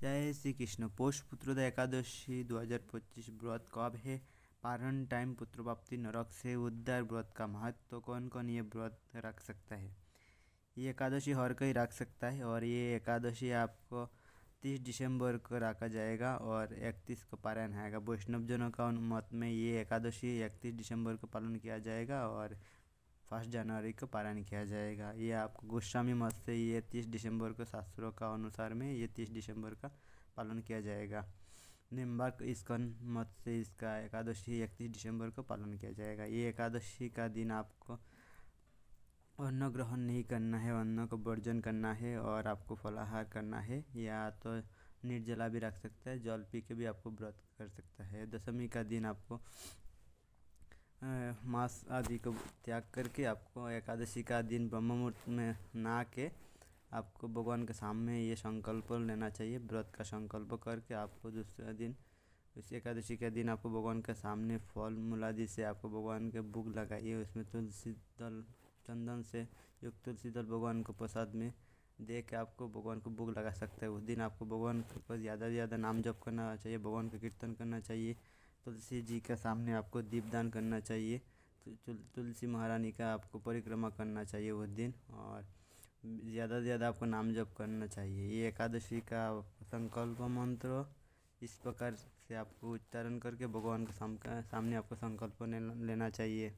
जय श्री कृष्ण। पौष पुत्रोदय एकादशी 2025 व्रत कब है? पारण टाइम, पुत्र प्राप्ति, नरक से उद्धार। व्रत का महत्व, कौन कौन ये व्रत रख सकता है? ये एकादशी हर कोई रख सकता है और ये एकादशी आपको 30 दिसंबर को रखा जाएगा और 31 को पारायण आएगा। वैष्णव जनों का मत में ये एकादशी 31 दिसंबर को पालन किया जाएगा और 1 जनवरी को पारायण किया जाएगा। ये आपको गोस्वामी मत से ये 30 दिसंबर को शास्त्रों का अनुसार में ये 30 दिसंबर का पालन किया जाएगा। निम्बार्क इस्कॉन मत से इसका एकादशी 31 दिसंबर को पालन किया जाएगा। ये एकादशी का दिन आपको अन्न ग्रहण नहीं करना है, अन्न को वर्जन करना है और आपको फलाहार करना है, या तो निर्जला भी रख सकता है, जल पी के भी आपको व्रत कर सकता है। दशमी का दिन आपको मांस आदि को त्याग करके आपको एकादशी का दिन ब्रह्म मुहूर्त में नहा के आपको भगवान के सामने ये संकल्प लेना चाहिए। व्रत का संकल्प करके आपको दूसरा दिन, इस एकादशी के दिन आपको भगवान के सामने फल मूल आदि से आपको भगवान के भोग लगाइए। उसमें तुलसी दल, चंदन से युक्त तुलसी दल भगवान को प्रसाद में दे के आपको भगवान को भोग लगा सकते हैं। उस दिन आपको भगवान को ज़्यादा से ज़्यादा नाम जप करना चाहिए, भगवान का कीर्तन करना चाहिए, तुलसी जी के सामने आपको दीपदान करना चाहिए, तुलसी महारानी का आपको परिक्रमा करना चाहिए उस दिन, और ज़्यादा से ज़्यादा आपको नाम जप करना चाहिए। ये एकादशी का संकल्प मंत्र इस प्रकार से आपको उच्चारण करके भगवान के सामने आपको संकल्प लेना चाहिए।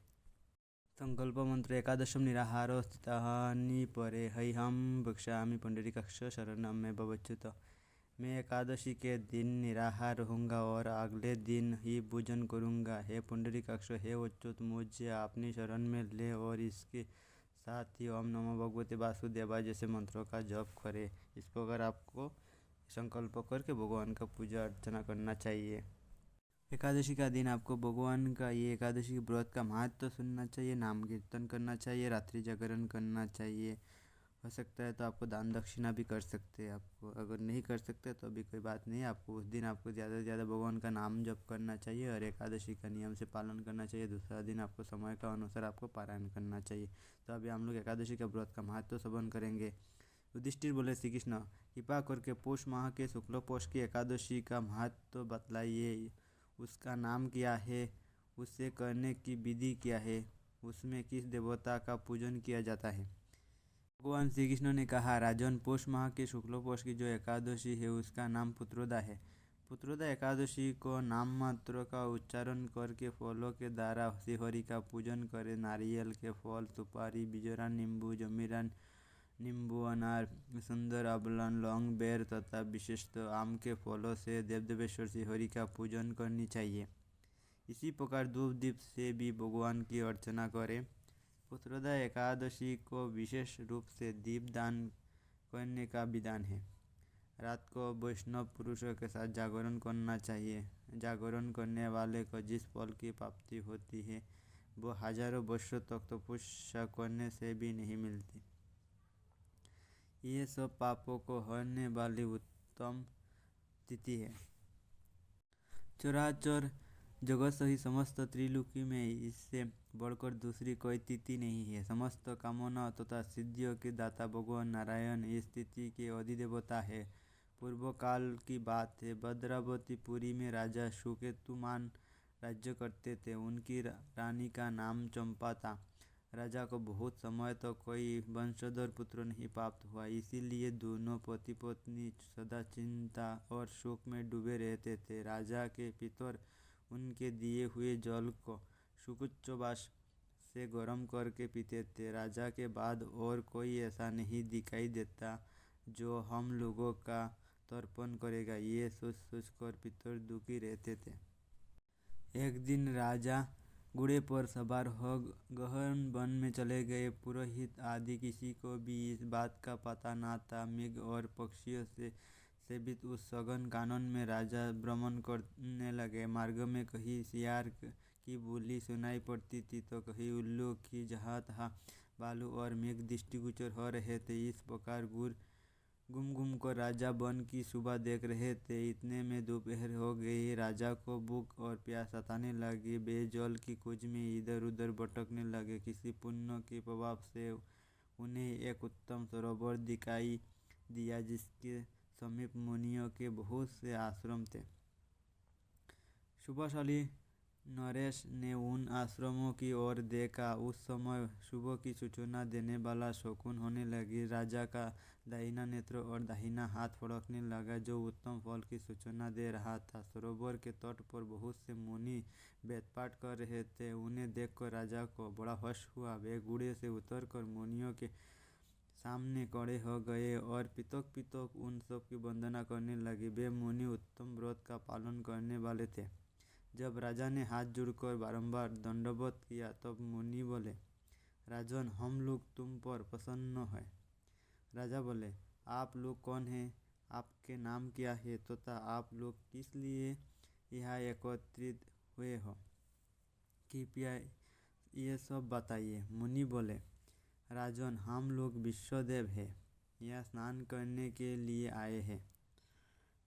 संकल्प मंत्र: एकादशम निराहारो स्थितानि परे हम भक्षामि पुंडरीकाक्ष शरणं मे भवच्युत। मैं एकादशी के दिन निराहार रहूँगा और अगले दिन ही भोजन करूँगा। हे पुंडरीकाक्ष, हे अच्युत, मुझे अपनी शरण में ले और इसके साथ ही ओम नमो भगवते वासुदेवाय जैसे मंत्रों का जप करें। इस प्रकार आपको संकल्प करके भगवान का पूजा अर्चना करना चाहिए। एकादशी का दिन आपको भगवान का ये एकादशी व्रत का महत्व सुनना चाहिए, नाम कीर्तन करना चाहिए, रात्रि जागरण करना चाहिए। हो सकता है तो आपको दान दक्षिणा भी कर सकते हैं। आपको अगर नहीं कर सकते तो अभी कोई बात नहीं, आपको उस दिन आपको ज़्यादा से ज़्यादा भगवान का नाम जप करना चाहिए और एकादशी का नियम से पालन करना चाहिए। दूसरा दिन आपको समय का अनुसार आपको पारायण करना चाहिए। तो अभी हम लोग एकादशी का व्रत का महत्व श्रवण करेंगे। युधिष्ठिर बोले, श्री कृष्ण, कृपा करके पौष माह के शुक्ल पक्ष की एकादशी का महत्व बतलाइए। उसका नाम क्या है, उसे करने की विधि क्या है, उसमें किस देवता का पूजन किया जाता है? भगवान श्री कृष्ण ने कहा, राजन, पौष माह के शुक्ल पक्ष की जो एकादशी है उसका नाम पुत्रोदा है। पुत्रोदा एकादशी को नाम मात्र का उच्चारण करके फलों के द्वारा श्रीहरि का पूजन करें। नारियल के फल, सुपारी, बिजरा, नींबू, जमीरा, नींबू, अनार, सुंदर, अबलन, लौंग, बेर तथा विशेषतः आम के फलों से देवदेवेश्वर श्रीहरि का पूजन करनी चाहिए। इसी प्रकार धूप दीप से भी भगवान की अर्चना करें। पुत्रोदय एकादशी को विशेष रूप से दीपदान करने का विधान है। रात को वैष्णव पुरुषों के साथ जागरण करना चाहिए। जागरण करने वाले को जिस फल की प्राप्ति होती है वो हजारों वर्षों तक तो तपस्या करने से भी नहीं मिलती। ये सब पापों को हरने वाली उत्तम तिथि है। चराचर जगत सही समस्त त्रिलोकी में इससे बढ़कर दूसरी कोई तिथि नहीं है। समस्त कामना तथा सिद्धियों के दाता भगवान नारायण इस तिथि के अधिदेवता है। पूर्व काल की बात है, भद्रावतीपुरी में राजा सुकेतुमान राज्य करते थे। उनकी रानी का नाम चंपा था। राजा को बहुत समय तक कोई वंशधर पुत्र नहीं प्राप्त हुआ, इसीलिए दोनों पति पत्नी सदा चिंता और शोक में डूबे रहते थे। राजा के पितर उनके दिए हुए जल को सुकुच्चबास से गर्म करके पीते थे। राजा के बाद और कोई ऐसा नहीं दिखाई देता जो हम लोगों का तर्पण करेगा, ये सोच सोच कर पितर दुखी रहते थे। एक दिन राजा घोड़े पर सवार हो गहन वन में चले गए। पुरोहित आदि किसी को भी इस बात का पता न था। मेघ और पक्षियों से सेवित उस सघन कानन में राजा भ्रमण करने लगे। मार्ग में कहीं सियार की बोली सुनाई पड़ती थी तो कहीं उल्लू की। जहाँ तहाँ बालू और मेघ दृष्टिगोचर हो रहे थे। इस प्रकार घूम घूम कर राजा वन की शोभा देख रहे थे। इतने में दोपहर हो गई। राजा को भूख और प्यास सताने लगी। वे जल की खोज में इधर उधर भटकने लगे। किसी पुण्य के प्रभाव से उन्हें एक उत्तम सरोवर दिखाई दिया जिसके समीप मुनियों के बहुत से आश्रम थे। शुभशाली नरेश ने उन आश्रमों की ओर देखा। उस समय शुभ की सूचना देने वाला शकुन होने लगी। राजा का दाहिना नेत्र और दाहिना हाथ फड़कने लगा, जो उत्तम फल की सूचना दे रहा था। सरोवर के तट पर बहुत से मुनि वेदपाठ कर रहे थे। उन्हें देखकर राजा को बड़ा हर्ष हुआ। वे घोड़े से उतरकर मुनियों के सामने खड़े हो गए और पितक पितक उन सब की वंदना करने लगे। वे मुनि उत्तम व्रत का पालन करने वाले थे। जब राजा ने हाथ जोड़कर बारंबार दंडवत किया, तब मुनि बोले, राजन, हम लोग तुम पर प्रसन्न हैं। राजा बोले, आप लोग कौन हैं? आपके नाम क्या है तथा आप लोग किस लिए यहाँ एकत्रित हुए हो? कृपया ये सब बताइए। मुनि बोले, राजन, हम लोग विश्वदेव हैं, यहाँ स्नान करने के लिए आए हैं।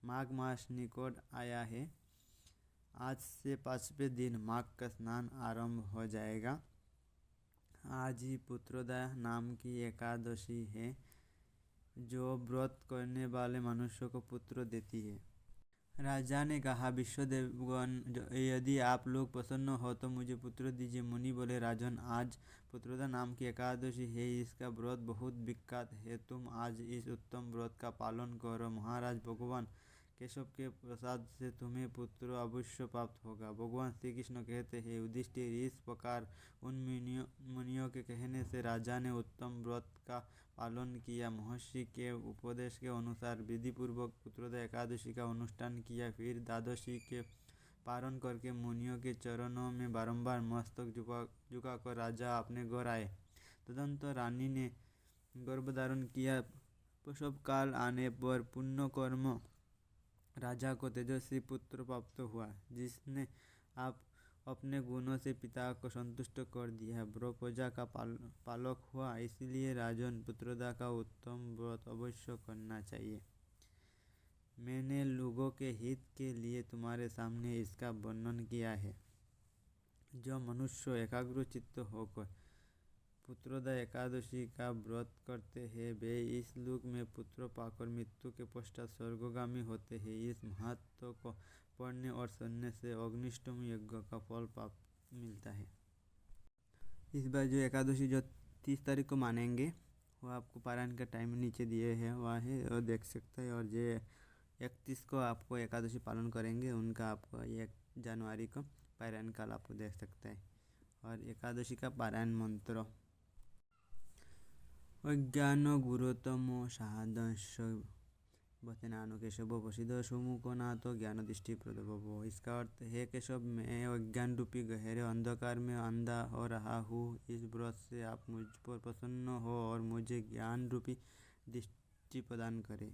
माघ मास निकट आया है। आज से 5वें दिन माघ का स्नान आरंभ हो जाएगा। आज ही पुत्रोदय नाम की एकादशी है, जो व्रत करने वाले मनुष्य को पुत्र देती है। राजा ने कहा, विश्वदेवगण, यदि आप लोग प्रसन्न हो तो मुझे पुत्र दीजिए। मुनि बोले, राजन, आज पुत्रोदय नाम की एकादशी है, इसका व्रत बहुत विख्यात है। तुम आज इस उत्तम व्रत का पालन करो। महाराज भगवान केशव के प्रसाद से तुम्हें पुत्र अवश्य प्राप्त होगा। भगवान श्री कृष्ण कहते हैं, युधिष्ठिर, इस प्रकार उन मुनियों के कहने से राजा ने उत्तम व्रत का पालन किया। महर्षि के उपदेश के अनुसार विधिपूर्वक पुत्रोदय एकादशी का अनुष्ठान किया। फिर द्वादशी के पारण करके मुनियों के चरणों में बारंबार मस्तक झुकाकर राजा अपने घर आए। तदनंतर रानी ने गर्भधारण किया। प्रसव काल आने पर पुण्य कर्म राजा को तेजस्वी पुत्र प्राप्त हुआ, जिसने आप अपने गुणों से पिता को संतुष्ट कर दिया। ब्रह्म प्रजा का पालक हुआ। इसलिए राजन, पुत्रोदय का उत्तम व्रत अवश्य करना चाहिए। मैंने लोगों के हित के लिए तुम्हारे सामने इसका वर्णन किया है। जो मनुष्य एकाग्रचित्त होकर पुत्रोदय एकादशी का व्रत करते हैं, वे इस लोक में पुत्र पाकर मृत्यु के पश्चात स्वर्गगामी होते हैं। इस महत्व को पढ़ने और सुनने से अग्निष्टोम यज्ञ का फल प्राप्त मिलता है। इस बार जो एकादशी जो 30 तारीख को मानेंगे, वो आपको पारायण का टाइम नीचे दिए हैं, वहाँ है और देख सकते हैं। और जो 31 को आपको एकादशी पालन करेंगे, उनका आपको 1 जनवरी को पारायण काल आपको देख सकते हैं। और एकादशी का पारायण मंत्र, अज्ञान गुरुतमो साधनस्य बतेनानो केशव प्रसिद्ध सुमुखो नाथ ज्ञान दृष्टि प्रदभवो। इसका अर्थ है, केशव, मैं अज्ञान रूपी गहरे अंधकार में अंधा हो रहा हूँ। इस व्रत से आप मुझ पर प्रसन्न हो और मुझे ज्ञान रूपी दृष्टि प्रदान करें।